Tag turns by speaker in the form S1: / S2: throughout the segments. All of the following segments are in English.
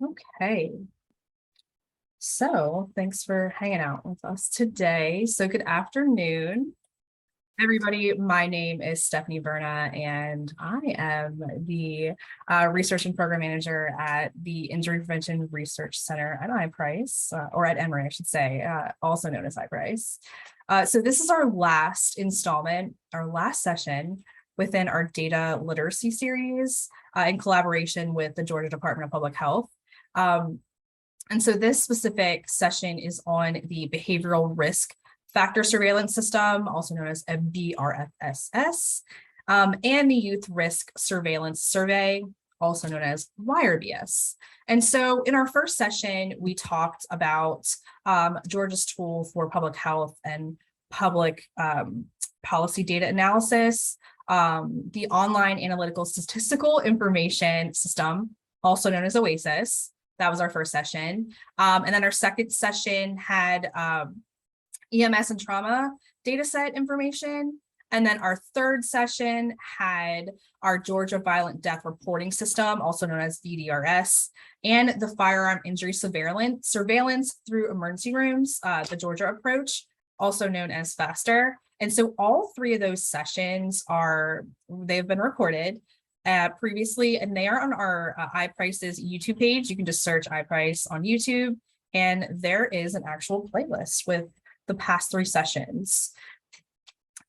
S1: Okay. So thanks for hanging out with us today. So good afternoon, everybody. My name is Stephanie Verna, and I am the Research and Program Manager at the Injury Prevention Research Center at IPRCE, or at Emory, I should say, also known as IPRCE. So this is our last installment, our last session within our data literacy series in collaboration with the Georgia Department of Public Health. And so this specific session is on the behavioral risk factor surveillance system, also known as a BRFSS, and the youth risk surveillance survey, also known as YRBS. And so in our first session, we talked about Georgia's tool for public health and public policy data analysis, the online analytical statistical information system, also known as OASIS. That was our first session. And then our second session had EMS and trauma data set information. And then our third session had our Georgia Violent Death Reporting System, also known as VDRS, and the firearm injury surveillance through emergency rooms, the Georgia approach, also known as FASTER. And so all three of those sessions they've been recorded previously, and they are on our IPRCE's YouTube page. You can just search IPRCE on YouTube, and there is an actual playlist with the past three sessions.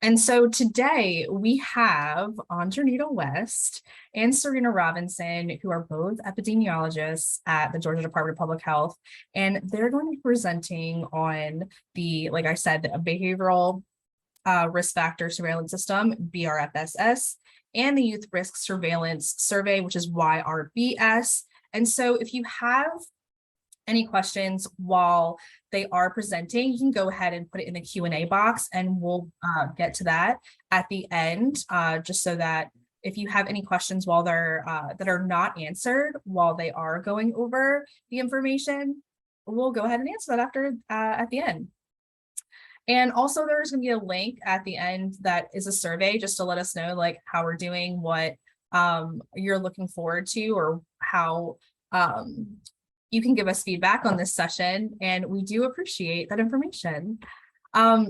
S1: And so today we have Andronita West and Serena Robinson, who are both epidemiologists at the Georgia Department of Public Health, and they're going to be presenting on the, like I said, the behavioral risk factor surveillance system, BRFSS, and the Youth Risk Surveillance Survey, which is YRBS. And so if you have any questions while they are presenting, you can go ahead and put it in the Q&A box, and we'll get to that at the end, just so that if you have any questions while they're that are not answered while they are going over the information, we'll go ahead and answer that after at the end. And also there's going to be a link at the end that is a survey, just to let us know like how we're doing, what you're looking forward to, or how you can give us feedback on this session. And we do appreciate that information.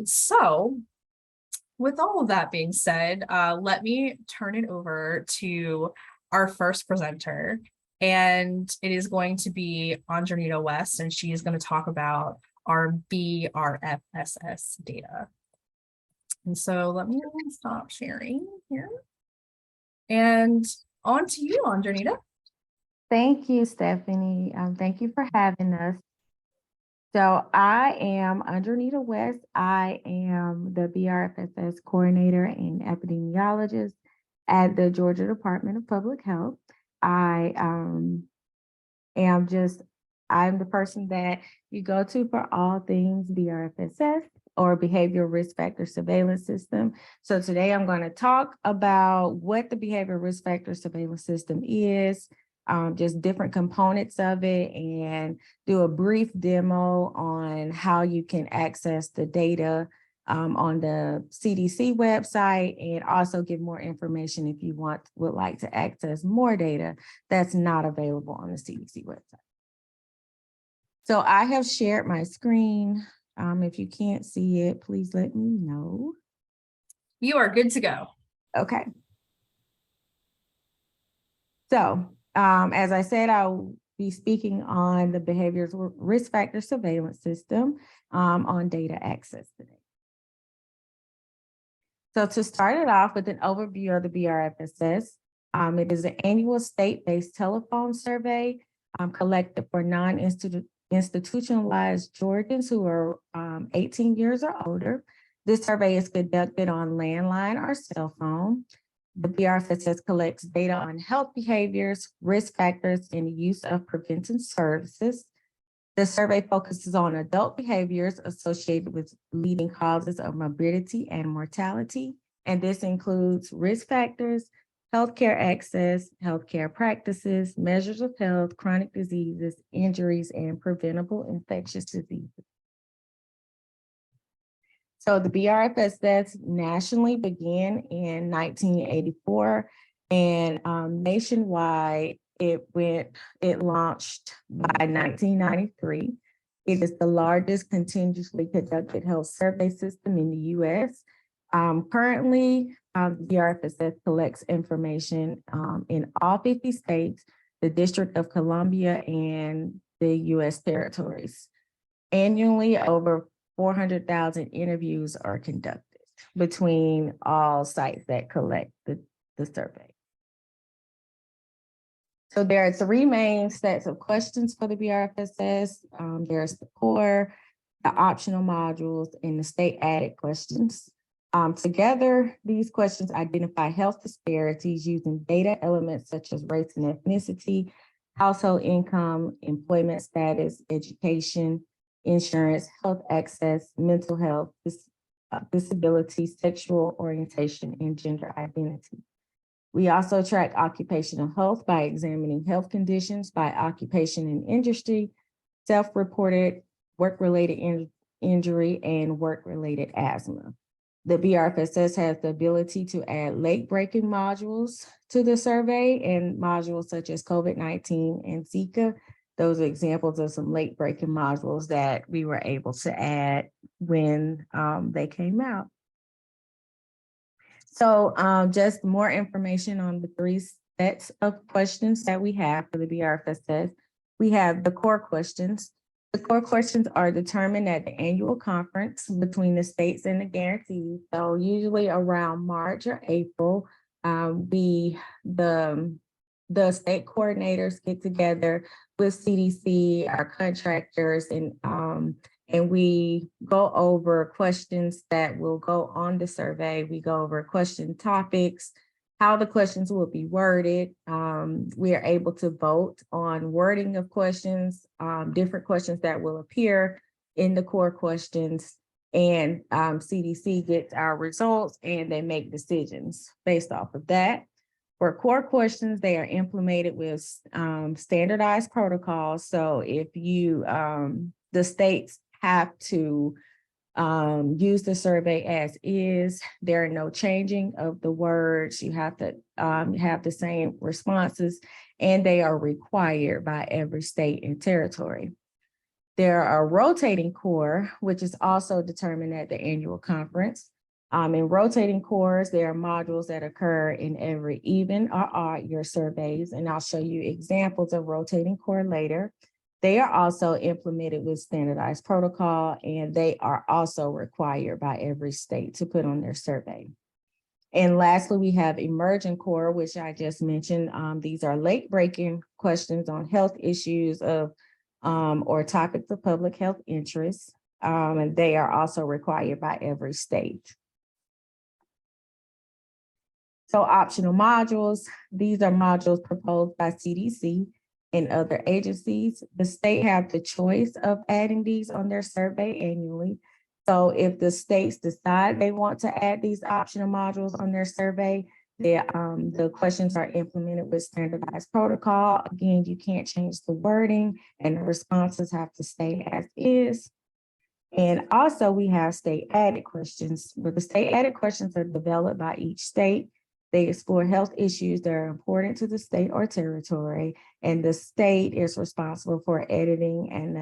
S1: So with all of that being said, let me turn it over to our first presenter. And it is going to be Andronita West, and she is going to talk about our BRFSS data. And so let me stop sharing here. And on to you, Andronita.
S2: Thank you, Stephanie. Thank you for having us. So I am Andronita West. I am the BRFSS coordinator and epidemiologist at the Georgia Department of Public Health. I'm the person that you go to for all things BRFSS, or Behavioral Risk Factor Surveillance System. So today I'm going to talk about what the Behavioral Risk Factor Surveillance System is, just different components of it, and do a brief demo on how you can access the data on the CDC website, and also give more information if you would like to access more data that's not available on the CDC website. So I have shared my screen. If you can't see it, please let me know.
S1: You are good to go.
S2: Okay. So as I said, I'll be speaking on the Behavioral Risk Factor Surveillance System on data access today. So to start it off with an overview of the BRFSS, it is an annual state-based telephone survey collected for non-institutionalized Georgians who are 18 years or older. This survey is conducted on landline or cell phone. The BRFSS collects data on health behaviors, risk factors, and the use of prevention services. The survey focuses on adult behaviors associated with leading causes of morbidity and mortality, and this includes risk factors, healthcare access, healthcare practices, measures of health, chronic diseases, injuries, and preventable infectious diseases. So the BRFSS nationally began in 1984, and nationwide, It launched by 1993. It is the largest continuously conducted health survey system in the US. Currently, BRFSS collects information in all 50 states, the District of Columbia, and the US territories. Annually, over 400,000 interviews are conducted between all sites that collect the survey. So there are three main sets of questions for the BRFSS. There's the core, the optional modules, and the state added questions. Together, these questions identify health disparities using data elements such as race and ethnicity, household income, employment status, education, insurance, health access, mental health, disability, sexual orientation, and gender identity. We also track occupational health by examining health conditions by occupation and industry, self-reported work-related injury, and work-related asthma. The BRFSS has the ability to add late-breaking modules to the survey, and modules such as COVID-19 and Zika. Those are examples of some late-breaking modules that we were able to add when they came out. So just more information on the three sets of questions that we have for the BRFSS. We have the core questions. The core questions are determined at the annual conference between the states and the guarantees. So usually around March or April, the state coordinators get together with CDC, our contractors, and we go over questions that will go on the survey. We go over question topics, how the questions will be worded. We are able to vote on wording of questions, different questions that will appear in the core questions, and CDC gets our results and they make decisions based off of that. For core questions, they are implemented with standardized protocols. So if the states have to use the survey as is, there are no changing of the words. You have to have the same responses, and they are required by every state and territory. There are rotating core, which is also determined at the annual conference. In rotating cores, there are modules that occur in every even or odd year surveys, and I'll show you examples of rotating core later. They are also implemented with standardized protocol, and they are also required by every state to put on their survey. And lastly, we have emerging core, which I just mentioned. These are late-breaking questions on health issues or topics of public health interest, and they are also required by every state. So optional modules, these are modules proposed by CDC and other agencies. The state have the choice of adding these on their survey annually. So if the states decide they want to add these optional modules on their survey, the questions are implemented with standardized protocol. Again, you can't change the wording, and the responses have to stay as is. And also we have state added questions, but the state added questions are developed by each state. They explore health issues that are important to the state or territory, and the state is responsible for editing and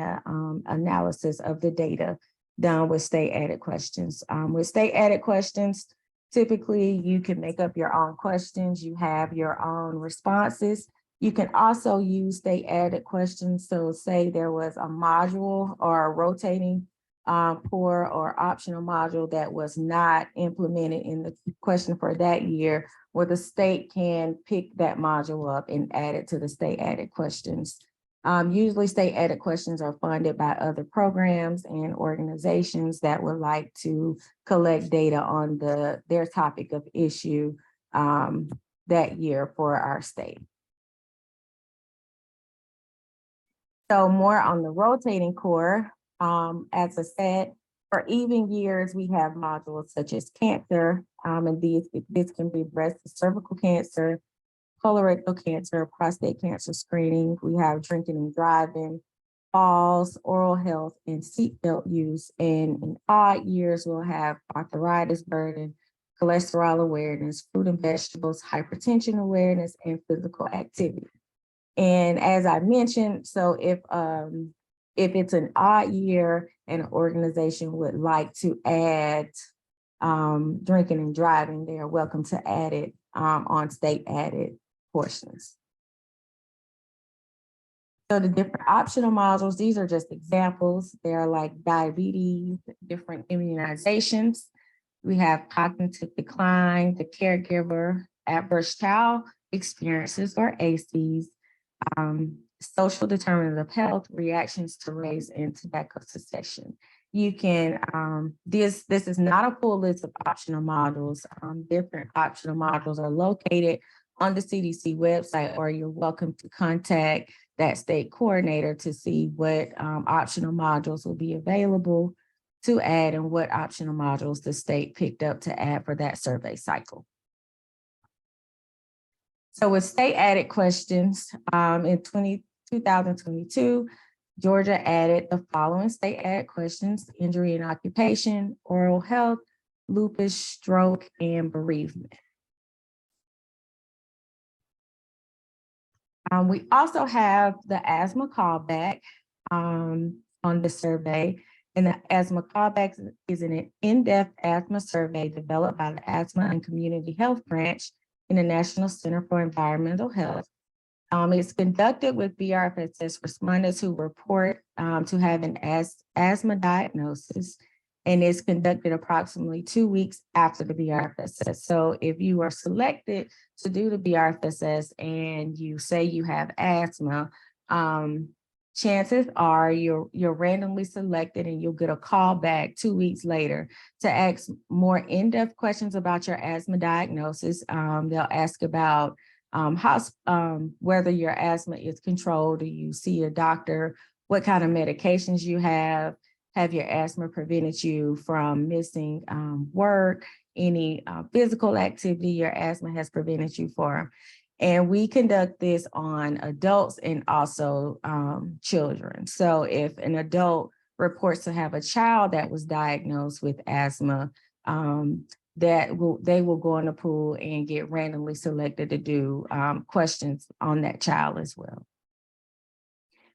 S2: analysis of the data done with state added questions. With state added questions, typically you can make up your own questions, you have your own responses. You can also use state added questions. So say there was a module or a rotating core or optional module that was not implemented in the question for that year, where the state can pick that module up and add it to the state added questions. Usually state added questions are funded by other programs and organizations that would like to collect data on their topic of issue that year for our state. So more on the rotating core. As I said, for even years, we have modules such as cancer, and this can be breast and cervical cancer, colorectal cancer, prostate cancer screening. We have drinking and driving, falls, oral health, and seatbelt use. And in odd years, we'll have arthritis burden, cholesterol awareness, fruit and vegetables, hypertension awareness, and physical activity. And as I mentioned, so if it's an odd year and an organization would like to add drinking and driving, they are welcome to add it on state added portions. So the different optional modules, these are just examples. They're like diabetes, different immunizations. We have cognitive decline, the caregiver, adverse child experiences or ACEs, social determinants of health, reactions to race, and tobacco cessation. You can, this is not a full list of optional modules. Different optional modules are located on the CDC website, or you're welcome to contact that state coordinator to see what optional modules will be available to add and what optional modules the state picked up to add for that survey cycle. So with state added questions, in 2022, Georgia added the following state added questions: injury and occupation, oral health, lupus, stroke, and bereavement. We also have the asthma callback on the survey. And the asthma callback is an in-depth asthma survey developed by the Asthma and Community Health Branch in the National Center for Environmental Health. It's conducted with BRFSS respondents who report to have an asthma diagnosis, and it's conducted approximately 2 weeks after the BRFSS. So if you are selected to do the BRFSS and you say you have asthma, chances are you're randomly selected and you'll get a call back 2 weeks later to ask more in-depth questions about your asthma diagnosis. They'll ask about whether your asthma is controlled. Do you see a doctor? What kind of medications you have? Have your asthma prevented you from missing work? Any physical activity your asthma has prevented you from? And we conduct this on adults and also children. So if an adult reports to have a child that was diagnosed with asthma, they will go in the pool and get randomly selected to do questions on that child as well.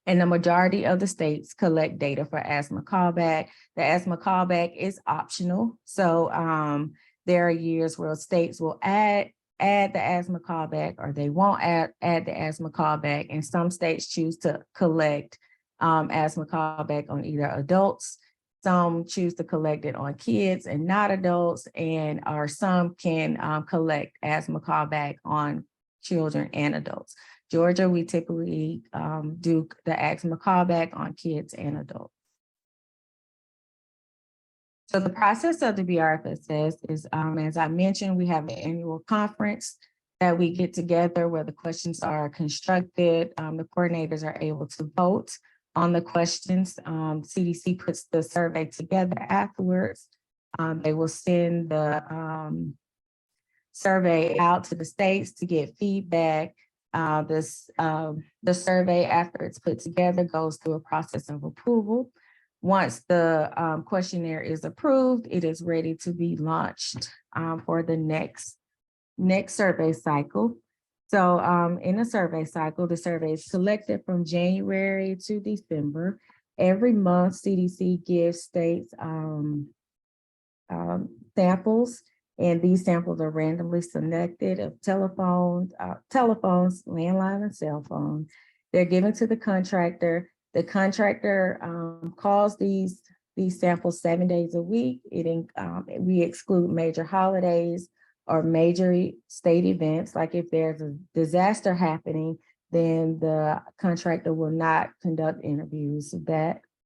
S2: And the majority of the states collect data for asthma callback. The asthma callback is optional. So there are years where states will add the asthma callback, or they won't add the asthma callback. And some states choose to collect asthma callback on either adults. Some choose to collect it on kids and not adults, or some can collect asthma callback on children and adults. Georgia, we typically do the asthma callback on kids and adults. So the process of the BRFSS is, as I mentioned, we have an annual conference that we get together where the questions are constructed. The coordinators are able to vote on the questions. CDC puts the survey together afterwards. They will send the survey out to the states to get feedback. The survey, after it's put together, goes through a process of approval. Once the questionnaire is approved, it is ready to be launched for the next survey cycle. So in the survey cycle, the survey is collected from January to December. Every month, CDC gives states samples, and these samples are randomly selected of telephones, landline, and cell phone. They're given to the contractor. The contractor calls these samples 7 days a week. We exclude major holidays or major state events. Like if there's a disaster happening, then the contractor will not conduct interviews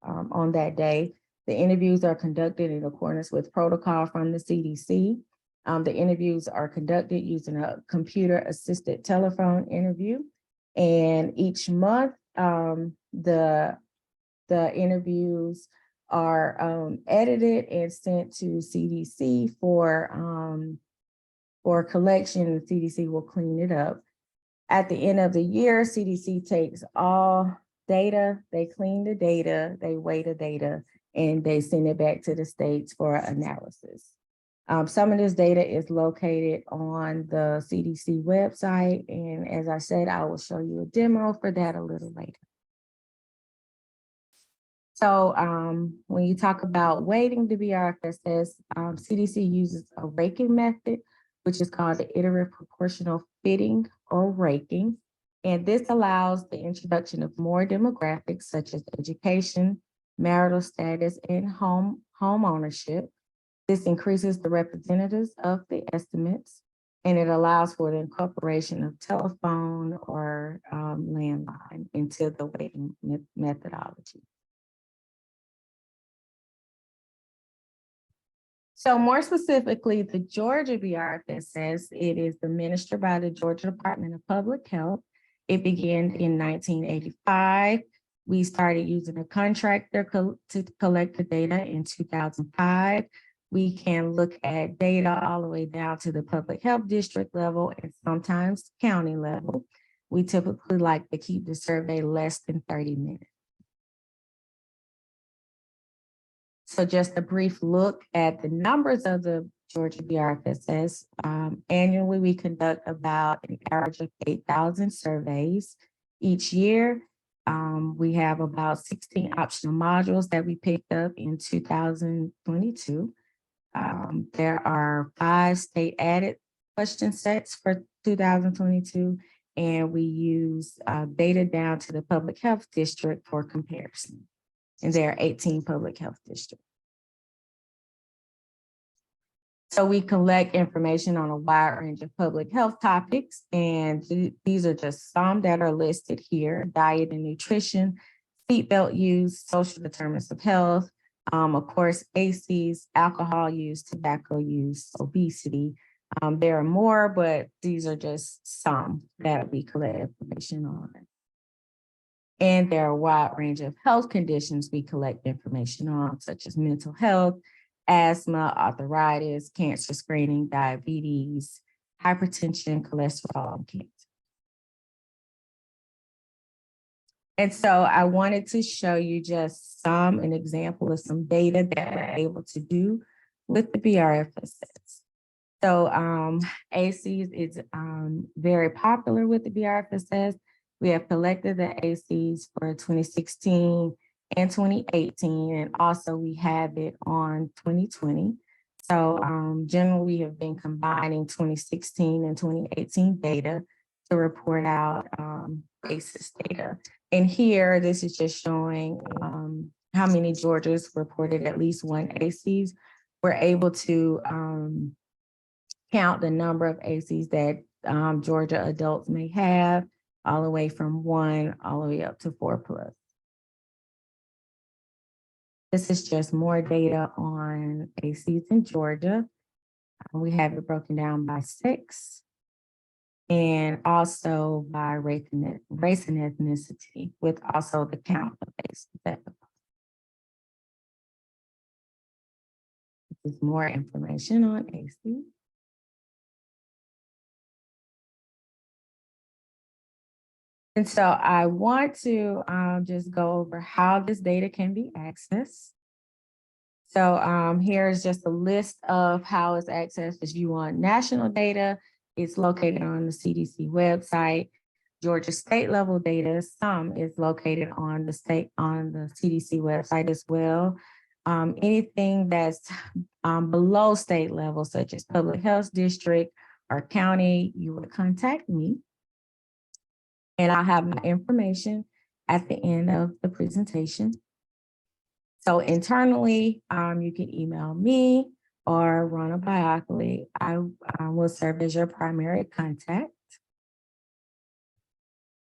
S2: on that day. The interviews are conducted in accordance with protocol from the CDC. The interviews are conducted using a computer-assisted telephone interview. And each month, the interviews are edited and sent to CDC for collection. The CDC will clean it up. At the end of the year, CDC takes all data, they clean the data, they weigh the data, and they send it back to the states for analysis. Some of this data is located on the CDC website. And as I said, I will show you a demo for that a little later. So when you talk about weighting the BRFSS, CDC uses a raking method, which is called the iterative proportional fitting or raking. And this allows the introduction of more demographics such as education, marital status, and home ownership. This increases the representatives of the estimates, and it allows for the incorporation of telephone or landline into the weighting methodology. So more specifically, the Georgia BRFSS, it is administered by the Georgia Department of Public Health. It began in 1985. We started using a contractor to collect the data in 2005. We can look at data all the way down to the public health district level and sometimes county level. We typically like to keep the survey less than 30 minutes. So just a brief look at the numbers of the Georgia BRFSS. Annually, we conduct about an average of 8,000 surveys each year. We have about 16 optional modules that we picked up in 2022. There are 5 state added question sets for 2022, and we use data down to the public health district for comparison. And there are 18 public health districts. So we collect information on a wide range of public health topics, and these are just some that are listed here: diet and nutrition, seatbelt use, social determinants of health, of course, ACEs, alcohol use, tobacco use, obesity. There are more, but these are just some that we collect information on. And there are a wide range of health conditions we collect information on, such as mental health, asthma, arthritis, cancer screening, diabetes, hypertension, cholesterol, and cancer. And so I wanted to show you just an example of some data that we're able to do with the BRFSS. So ACEs is very popular with the BRFSS. We have collected the ACEs for 2016 and 2018, and also we have it on 2020. So generally we have been combining 2016 and 2018 data to report out ACEs data. And here, this is just showing how many Georgians reported at least one ACEs. We're able to count the number of ACEs that Georgia adults may have, all the way from 1 all the way up to 4+. This is just more data on ACEs in Georgia. We have it broken down by sex and also by race and ethnicity, with also the count of ACEs. This is more information on ACEs. And so I want to just go over how this data can be accessed. So here's just a list of how it's accessed. If you want national data, it's located on the CDC website. Georgia state level data, some is located on the CDC website as well. Anything that's below state level, such as public health district or county, you would contact me. And I'll have my information at the end of the presentation. So internally, you can email me or Rona Biockley. I will serve as your primary contact.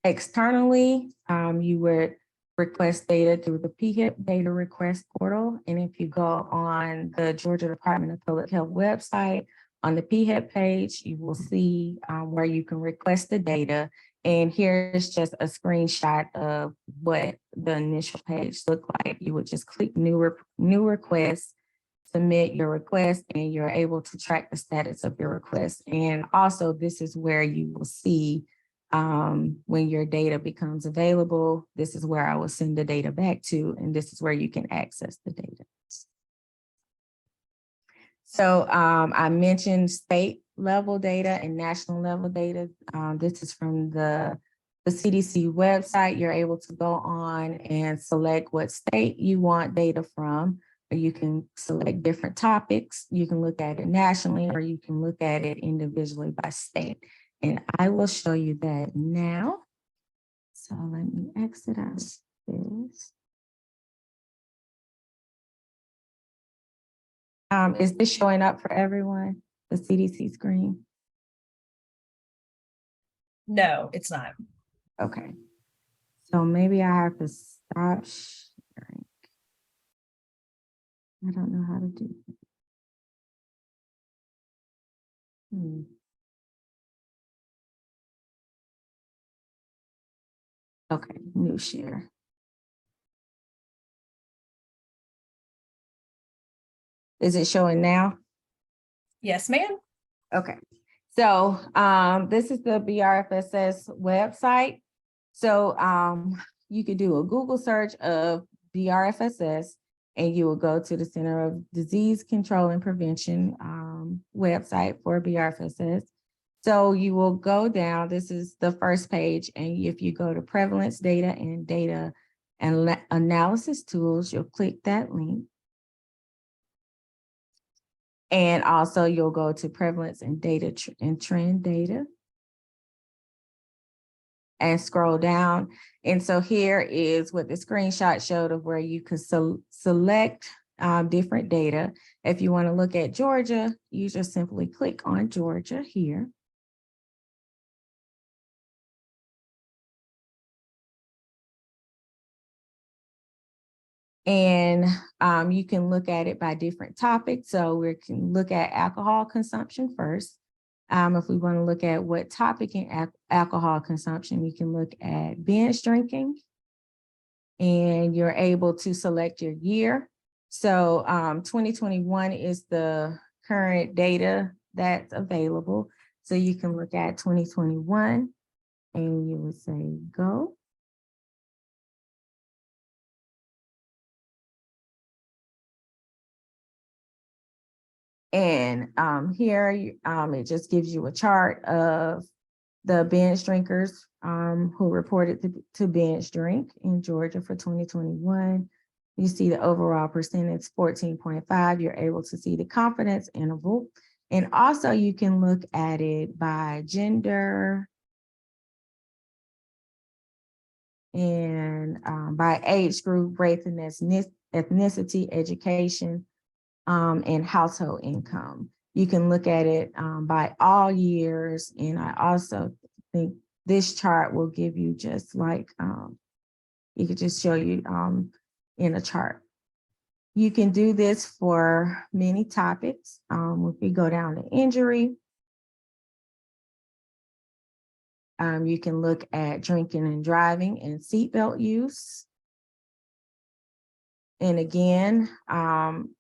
S2: Externally, you would request data through the PHIP data request portal. And if you go on the Georgia Department of Public Health website, on the PHIP page, you will see where you can request the data. And here's just a screenshot of what the initial page looked like. You would just click new request, submit your request, and you're able to track the status of your request. And also, this is where you will see when your data becomes available. This is where I will send the data back to, and this is where you can access the data. So I mentioned state level data and national level data. This is from the CDC website. You're able to go on and select what state you want data from, or you can select different topics. You can look at it nationally, or you can look at it individually by state. And I will show you that now. So let me exit out this. Is this showing up for everyone, the CDC screen?
S1: No, it's not.
S2: Okay. So maybe I have to stop sharing. I don't know how to do that. Okay, new share. Is it showing now?
S1: Yes, ma'am.
S2: Okay. So this is the BRFSS website. So you could do a Google search of BRFSS and you will go to the Center of Disease Control and Prevention website for BRFSS. So you will go down, this is the first page, and if you go to prevalence data and data and analysis tools, you'll click that link. And also you'll go to prevalence and data and trend data and scroll down. And so here is what the screenshot showed of where you could select different data. If you want to look at Georgia, you just simply click on Georgia here. And you can look at it by different topics. So we can look at alcohol consumption first. If we want to look at what topic in alcohol consumption, we can look at binge drinking. And you're able to select your year. So 2021 is the current data that's available. So you can look at 2021 and you would say go. And here, it just gives you a chart of the binge drinkers who reported to binge drink in Georgia for 2021. You see the overall percentage, 14.5. You're able to see the confidence interval. And also you can look at it by gender and by age group, race and ethnicity, education, and household income. You can look at it by all years. And I also think this chart will give you just like, it could just show you in a chart. You can do this for many topics. If we go down to injury, you can look at drinking and driving and seatbelt use. And again,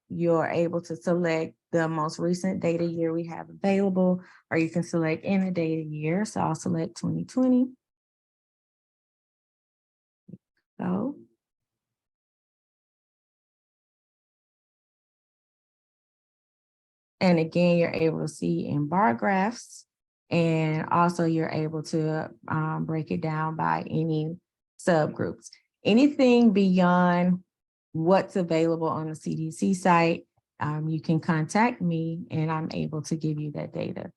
S2: you're able to select the most recent data year we have available, or you can select any data year. So I'll select 2020. So. And again, you're able to see in bar graphs, and also you're able to break it down by any subgroups. Anything beyond what's available on the CDC site, you can contact me and I'm able to give you that data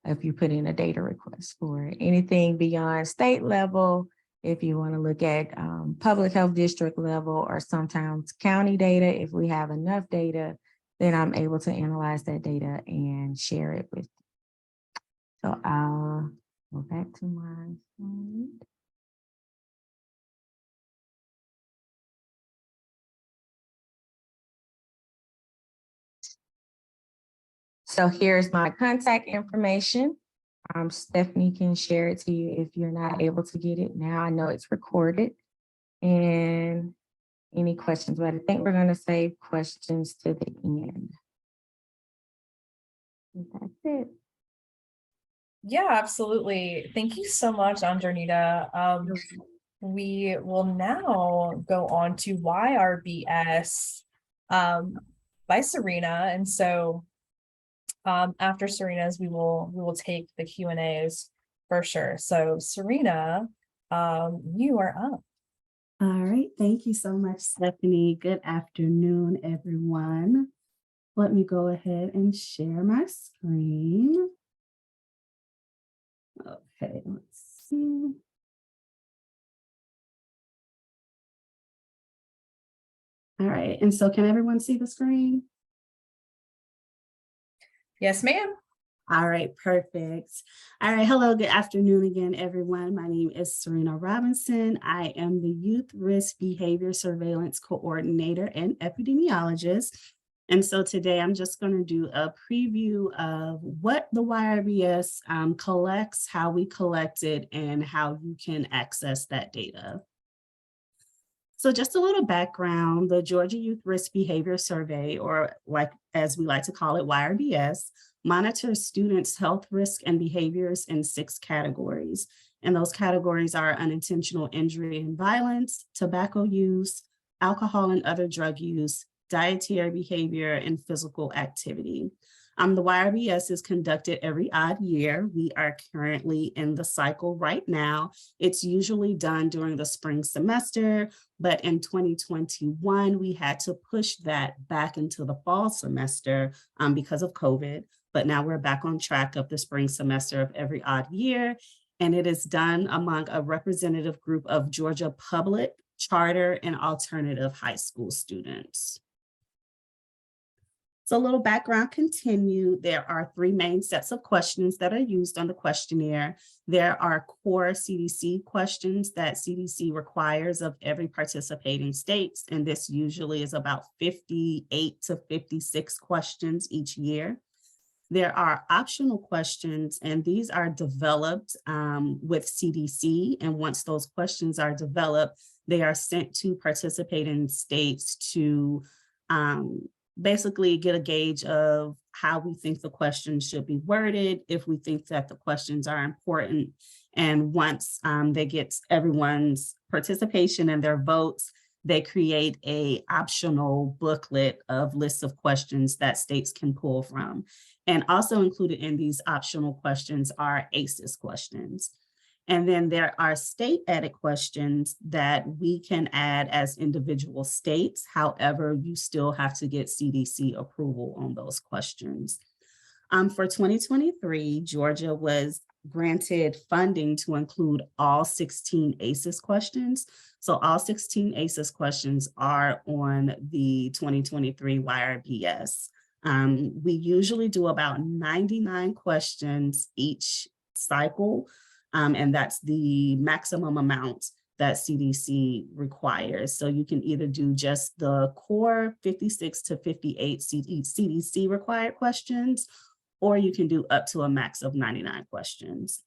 S2: if you put in a data request for it. Anything beyond state level, if you want to look at public health district level or sometimes county data, if we have enough data, then I'm able to analyze that data and share it with you. So I'll go back to my slide. So here's my contact information. Stephanie can share it to you if you're not able to get it now. I know it's recorded. And any questions, but I think we're going to save questions to the end. That's it.
S1: Yeah, absolutely. Thank you so much, Andronita. We will now go on to YRBS. by Serena. And so after Serena's, we will take the Q&As for sure. So Serena, you are up.
S3: All right, thank you so much, Stephanie. Good afternoon, everyone. Let me go ahead and share my screen. Okay, let's see. All right, and so can everyone see the screen?
S1: Yes, ma'am.
S3: All right, perfect. All right, hello, good afternoon again, everyone. My name is Serena Robinson. I am the Youth Risk Behavior Surveillance Coordinator and Epidemiologist. And so today I'm just going to do a preview of what the YRBS collects, how we collect it, and how you can access that data. So just a little background, the Georgia Youth Risk Behavior Survey, or as we like to call it, YRBS, monitors students' health risk and behaviors in 6 categories. And those categories are unintentional injury and violence, tobacco use, alcohol and other drug use, dietary behavior, and physical activity. The YRBS is conducted every odd year. We are currently in the cycle right now. It's usually done during the spring semester, but in 2021, we had to push that back into the fall semester because of COVID. But now we're back on track of the spring semester of every odd year. And it is done among a representative group of Georgia public, charter, and alternative high school students. So a little background continue. There are 3 main sets of questions that are used on the questionnaire. There are core CDC questions that CDC requires of every participating state, and this usually is about 58 to 56 questions each year. There are optional questions, and these are developed with CDC, and once those questions are developed, they are sent to participating states to basically get a gauge of how we think the questions should be worded, if we think that the questions are important. And once they get everyone's participation and their votes, they create an optional booklet of lists of questions that states can pull from. And also included in these optional questions are ACES questions. And then there are state added questions that we can add as individual states. However, you still have to get CDC approval on those questions. For 2023, Georgia was granted funding to include all 16 ACES questions. So all 16 ACES questions are on the 2023 YRBS. We usually do about 99 questions each cycle. And that's the maximum amount that CDC requires. So you can either do just the core 56 to 58 CDC required questions, or you can do up to a max of 99 questions.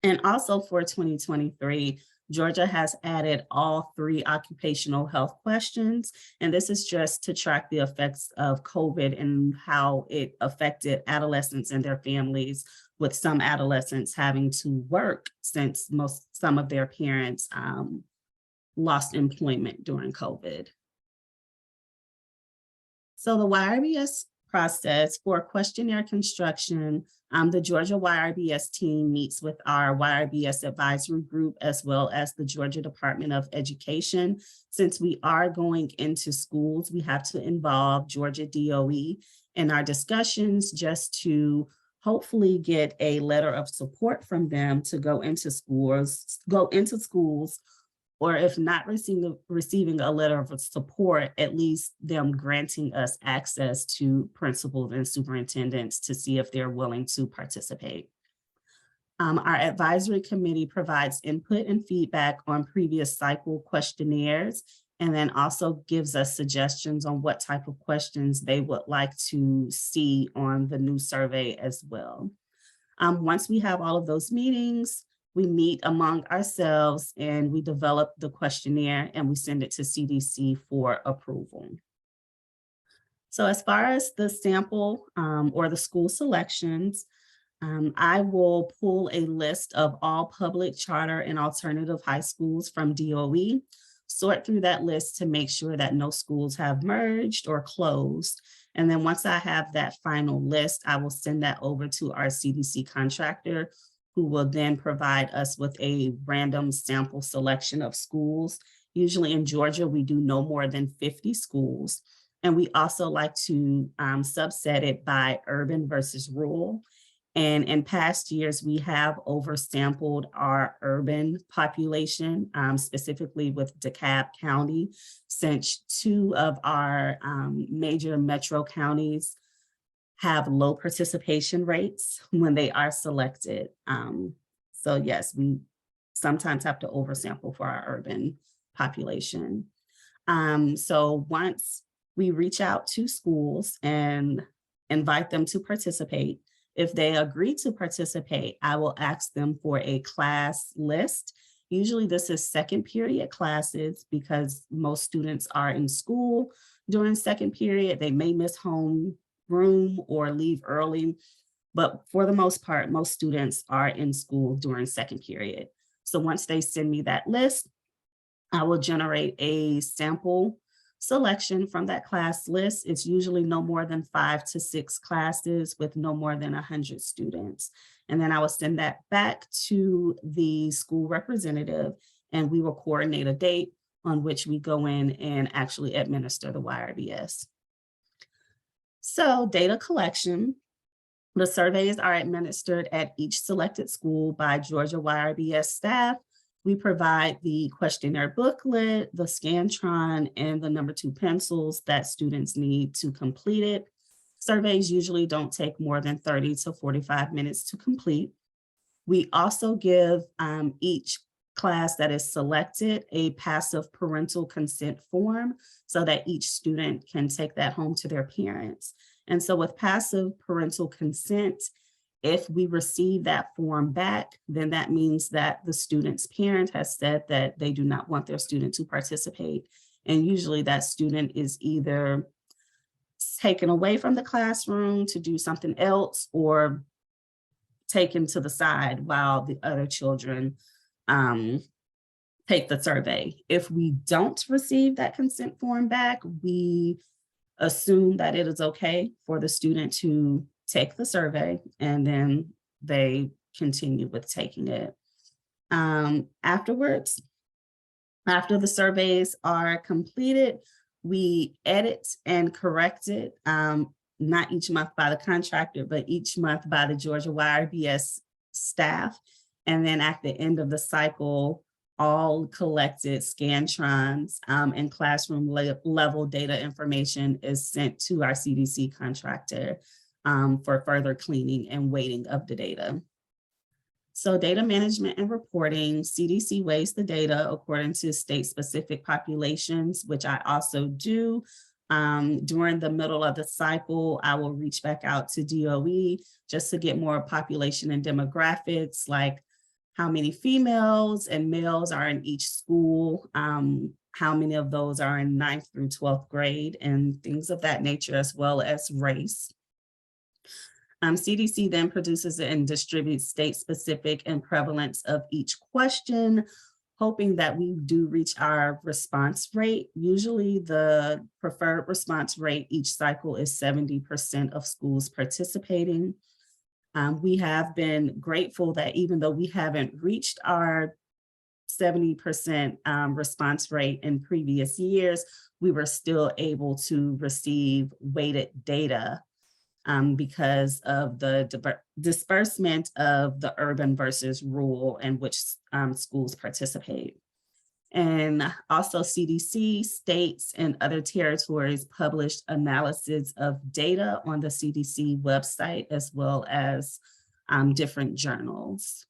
S3: And also for 2023, Georgia has added all 3 occupational health questions. And this is just to track the effects of COVID and how it affected adolescents and their families, with some adolescents having to work since some of their parents lost employment during COVID. So the YRBS process for questionnaire construction, the Georgia YRBS team meets with our YRBS advisory group as well as the Georgia Department of Education. Since we are going into schools, we have to involve Georgia DOE in our discussions just to hopefully get a letter of support from them to go into schools, or if not receiving a letter of support, at least them granting us access to principals and superintendents to see if they're willing to participate. Our advisory committee provides input and feedback on previous cycle questionnaires, and then also gives us suggestions on what type of questions they would like to see on the new survey as well. Once we have all of those meetings, we meet among ourselves and we develop the questionnaire and we send it to CDC for approval. So as far as the sample or the school selections, I will pull a list of all public, charter, and alternative high schools from DOE. sort through that list to make sure that no schools have merged or closed. And then once I have that final list, I will send that over to our CDC contractor, who will then provide us with a random sample selection of schools. Usually in Georgia, we do no more than 50 schools. And we also like to subset it by urban versus rural. And in past years, we have oversampled our urban population, specifically with DeKalb County, since 2 of our major metro counties have low participation rates when they are selected. So yes, we sometimes have to oversample for our urban population. So once we reach out to schools and invite them to participate, if they agree to participate, I will ask them for a class list. Usually this is second period classes because most students are in school during second period. They may miss homeroom or leave early, but for the most part, most students are in school during second period. So once they send me that list, I will generate a sample selection from that class list. It's usually no more than 5 to 6 classes with no more than 100 students. And then I will send that back to the school representative, and we will coordinate a date on which we go in and actually administer the YRBS. So data collection. The surveys are administered at each selected school by Georgia YRBS staff. We provide the questionnaire booklet, the Scantron, and the number 2 pencils that students need to complete it. Surveys usually don't take more than 30 to 45 minutes to complete. We also give each class that is selected a passive parental consent form so that each student can take that home to their parents. And so with passive parental consent, if we receive that form back, then that means that the student's parent has said that they do not want their student to participate. And usually that student is either taken away from the classroom to do something else or taken to the side while the other children take the survey. If we don't receive that consent form back, we assume that it is okay for the student to take the survey, and then they continue with taking it. Afterwards, after the surveys are completed, we edit and correct it, not each month by the contractor, but each month by the Georgia YRBS staff. And then at the end of the cycle, all collected Scantrons and classroom level data information is sent to our CDC contractor for further cleaning and weighting of the data. So data management and reporting, CDC weighs the data according to state-specific populations, which I also do. During the middle of the cycle, I will reach back out to DOE just to get more population and demographics, like how many females and males are in each school, how many of those are in 9th through 12th grade, and things of that nature, as well as race. CDC then produces and distributes state-specific and prevalence of each question, hoping that we do reach our response rate. Usually the preferred response rate each cycle is 70% of schools participating. We have been grateful that even though we haven't reached our 70% response rate in previous years, we were still able to receive weighted data because of the disbursement of the urban versus rural and which schools participate. And also CDC, states, and other territories published analysis of data on the CDC website, as well as different journals.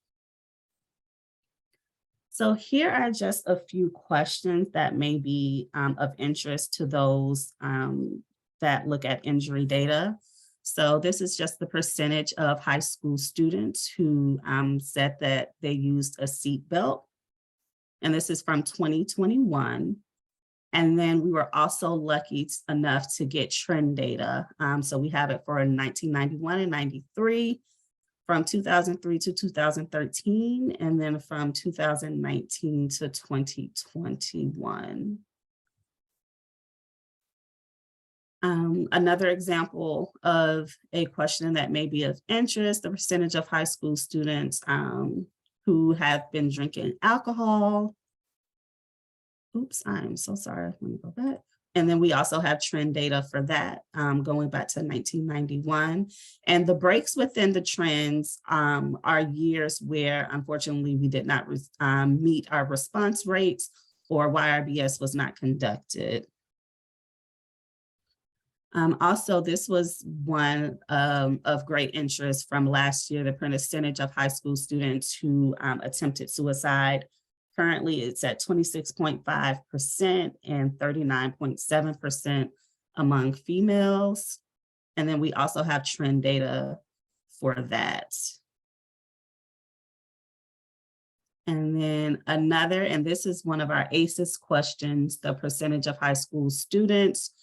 S3: So here are just a few questions that may be of interest to those that look at injury data. So this is just the percentage of high school students who said that they used a seat belt. And this is from 2021. And then we were also lucky enough to get trend data. So we have it for 1991 and 93. from 2003 to 2013, and then from 2019 to 2021. Another example of a question that may be of interest, the percentage of high school students who have been drinking alcohol. Oops, I'm so sorry. Let me go back. And then we also have trend data for that going back to 1991. And the breaks within the trends are years where, unfortunately, we did not meet our response rates or YRBS was not conducted. Also, this was one of great interest from last year, the percentage of high school students who attempted suicide. Currently, it's at 26.5% and 39.7% among females. And then we also have trend data for that. And then another, and this is one of our ACEs questions, the percentage of high school students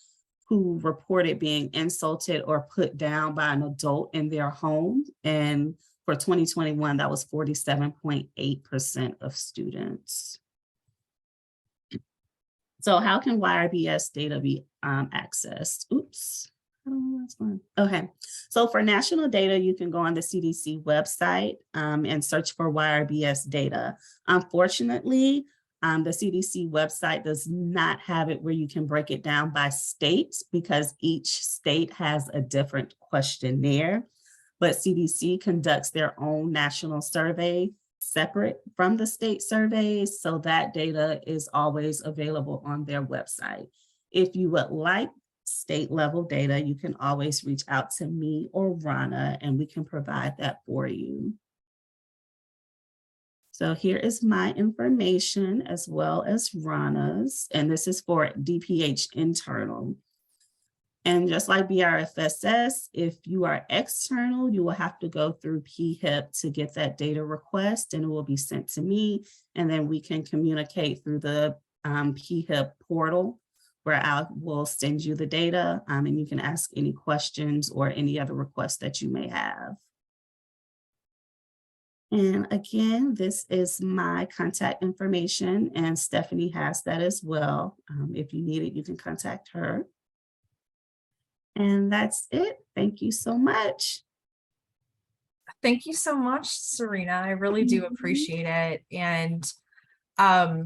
S3: who reported being insulted or put down by an adult in their home. And for 2021, that was 47.8% of students. So how can YRBS data be accessed? Oops, I don't know where it's going. Okay, so for national data, you can go on the CDC website and search for YRBS data. Unfortunately, the CDC website does not have it where you can break it down by states because each state has a different questionnaire. But CDC conducts their own national survey separate from the state surveys, so that data is always available on their website. If you would like state level data, you can always reach out to me or Rana, and we can provide that for you. So here is my information as well as Rana's, and this is for DPH internal. And just like BRFSS, if you are external, you will have to go through PHIP to get that data request, and it will be sent to me. And then we can communicate through the PHIP portal where I will send you the data and you can ask any questions or any other requests that you may have. And again, this is my contact information, and Stephanie has that as well. If you need it, you can contact her. And that's it. Thank you so much.
S1: Thank you so much, Serena. I really do appreciate it. And I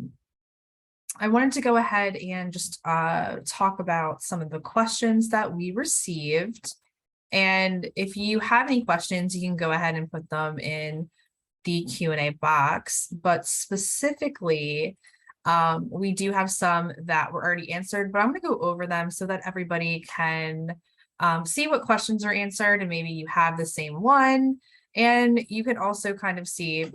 S1: wanted to go ahead and just talk about some of the questions that we received. And if you have any questions, you can go ahead and put them in the Q&A box. But specifically, we do have some that were already answered, but I'm going to go over them so that everybody can see what questions are answered, and maybe you have the same one. And you can also kind of see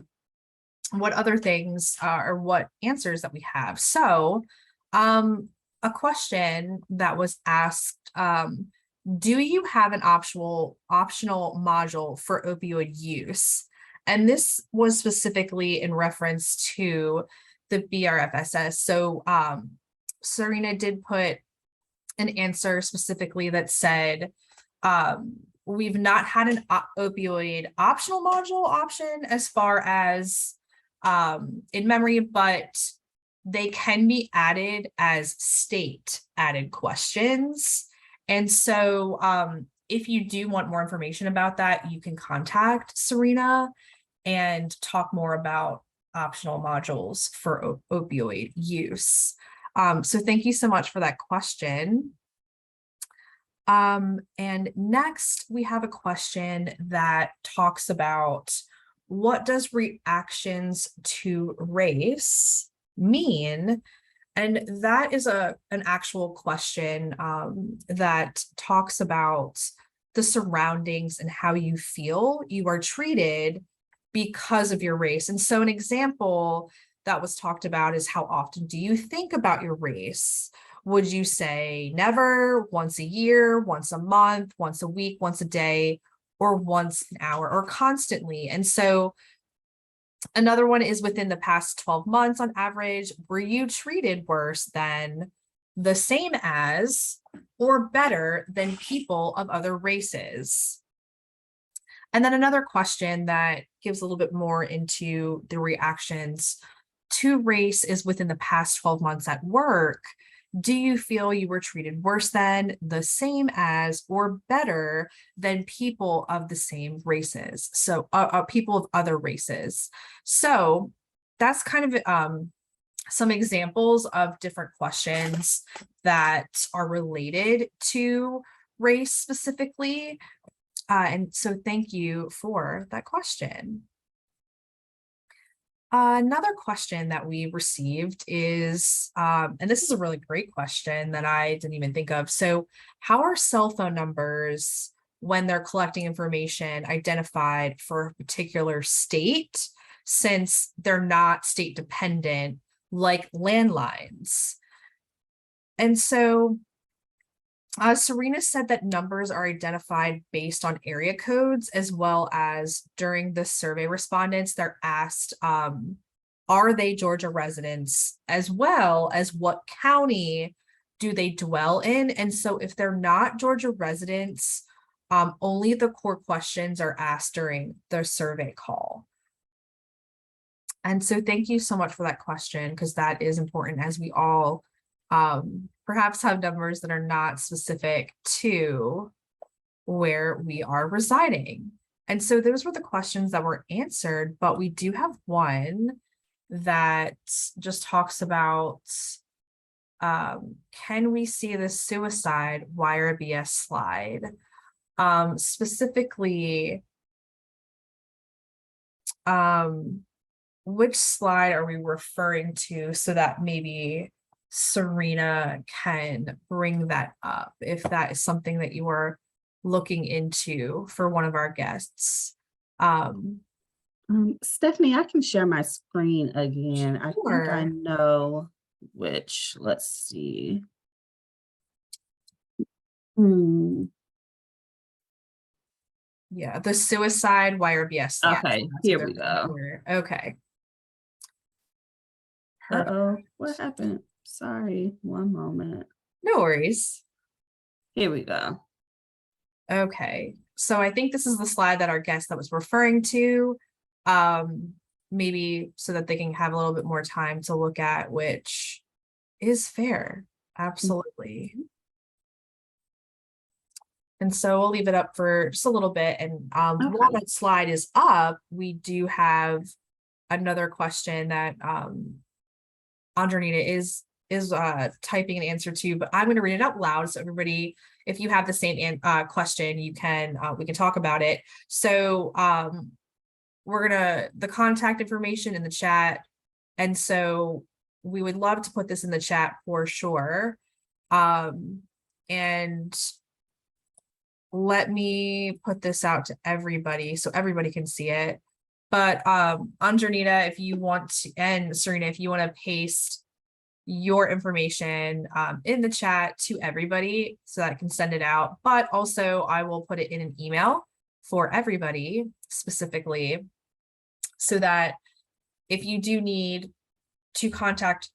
S1: what other things or what answers that we have. So a question that was asked, do you have an optional module for opioid use? And this was specifically in reference to the BRFSS. So Serena did put an answer specifically that said, we've not had an opioid optional module option as far as in memory, but they can be added as state added questions. And so if you do want more information about that, you can contact Serena and talk more about optional modules for opioid use. So thank you so much for that question. And next we have a question that talks about what does reactions to race mean? And that is an actual question that talks about the surroundings and how you feel you are treated because of your race. And so an example that was talked about is, how often do you think about your race? Would you say never, once a year, once a month, once a week, once a day, or once an hour, or constantly? And so another one is, within the past 12 months on average, were you treated worse than, the same as, or better than people of other races? And then another question that gives a little bit more into the reactions to race is within the past 12 months at work. Do you feel you were treated worse than, the same as, or better than people of the same races? So people of other races. So that's kind of some examples of different questions that are related to race specifically. And so thank you for that question. Another question that we received is, and this is a really great question that I didn't even think of. So how are cell phone numbers, when they're collecting information, identified for a particular state, since they're not state dependent like landlines? And so Serena said that numbers are identified based on area codes, as well as during the survey respondents, they're asked, are they Georgia residents, as well as what county do they dwell in? And so if they're not Georgia residents, only the core questions are asked during the survey call. And so thank you so much for that question, because that is important, as we all perhaps have numbers that are not specific to where we are residing. And so those were the questions that were answered, but we do have one that just talks about, can we see the suicide YRBS slide? Specifically, which slide are we referring to, so that maybe Serena can bring that up if that is something that you are looking into for one of our guests.
S3: Stephanie, I can share my screen again. I think I
S1: Sure.
S3: know which. Let's see.
S1: Yeah, the suicide YRBS slide.
S3: Okay,
S1: That's what
S3: here
S1: they're
S3: we
S1: looking
S3: go.
S1: for. Okay. Perfect.
S3: Uh-oh, what happened? Sorry, one moment.
S1: No worries.
S3: Here we go.
S1: Okay, so I think this is the slide that our guest that was referring to, maybe so that they can have a little bit more time to look at, which is fair. Absolutely. And so we'll leave it up for just a little bit. And while that slide is up, we do have another question that Andronita is typing an answer to, but I'm going to read it out loud, so everybody, if you have the same question, you can we can talk about it. So we're gonna, the contact information in the chat, and so we would love to put this in the chat for sure. And let me put this out to everybody so everybody can see it. But Andronita, if you want to, and Serena, if you want to paste your information in the chat to everybody so that I can send it out. But also I will put it in an email for everybody specifically, so that if you do need to contact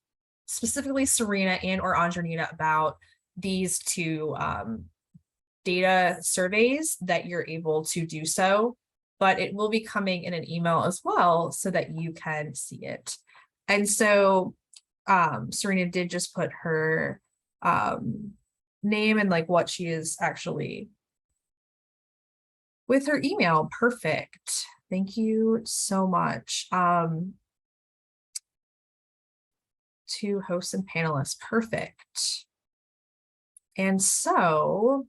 S1: specifically Serena and or Andronita about these two data surveys, that you're able to do so. But it will be coming in an email as well, so that you can see it. And so Serena did just put her name and like what she is actually with her email. Perfect. Thank you so much. To hosts and panelists. Perfect. And so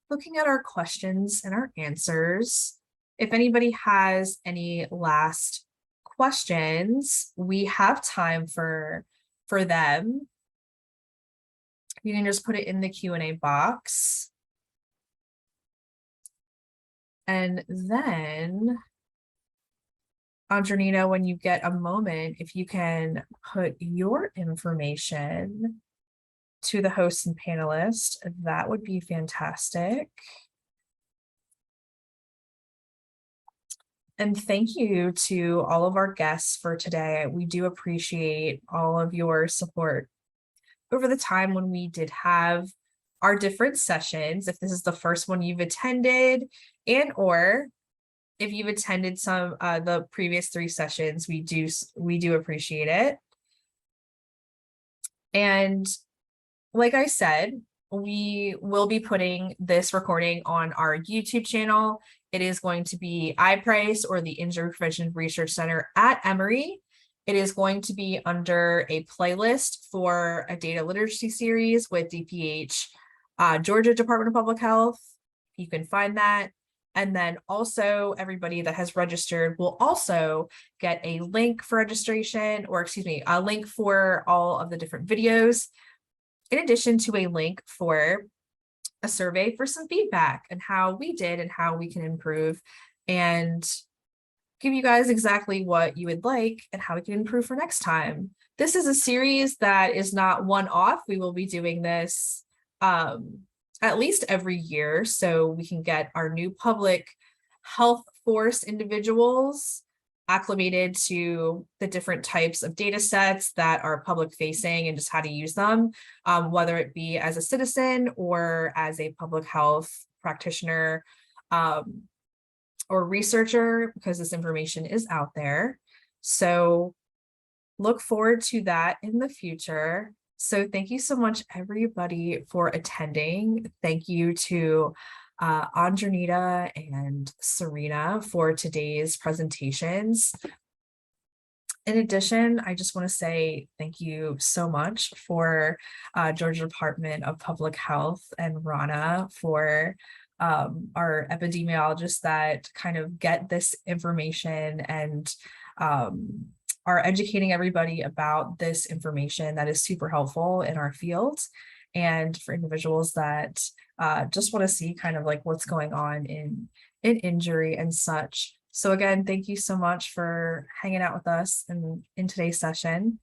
S1: looking at our questions and our answers, if anybody has any last questions, we have time for them. You can just put it in the Q&A box. And then, Andronita, when you get a moment, if you can put your information to the host and panelist, that would be fantastic. And thank you to all of our guests for today. We do appreciate all of your support over the time when we did have our different sessions, if this is the first one you've attended, and or if you've attended some the previous 3 sessions, we do appreciate it. And like I said, we will be putting this recording on our YouTube channel. It is going to be IPRCE, or the Injury Prevention Research Center at Emory. It is going to be under a playlist for a data literacy series with DPH, Georgia Department of Public Health. You can find that. And then also everybody that has registered will also get a link for registration, or excuse me, a link for all of the different videos, in addition to a link for a survey for some feedback and how we did and how we can improve, and give you guys exactly what you would like and how we can improve for next time. This is a series that is not one-off. We will be doing this at least every year, so we can get our new public health force individuals acclimated to the different types of data sets that are public facing and just how to use them, whether it be as a citizen or as a public health practitioner or researcher, because this information is out there. So look forward to that in the future. So thank you so much, everybody, for attending. Thank you to Andronita and Serena for today's presentations. In addition, I just want to say thank you so much for Georgia Department of Public Health and Rana for our epidemiologists that kind of get this information and are educating everybody about this information that is super helpful in our field, and for individuals that just want to see kind of like what's going on in injury and such. So again, thank you so much for hanging out with us in today's session.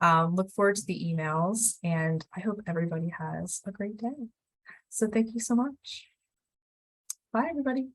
S1: Look forward to the emails, and I hope everybody has a great day. So thank you so much. Bye, everybody.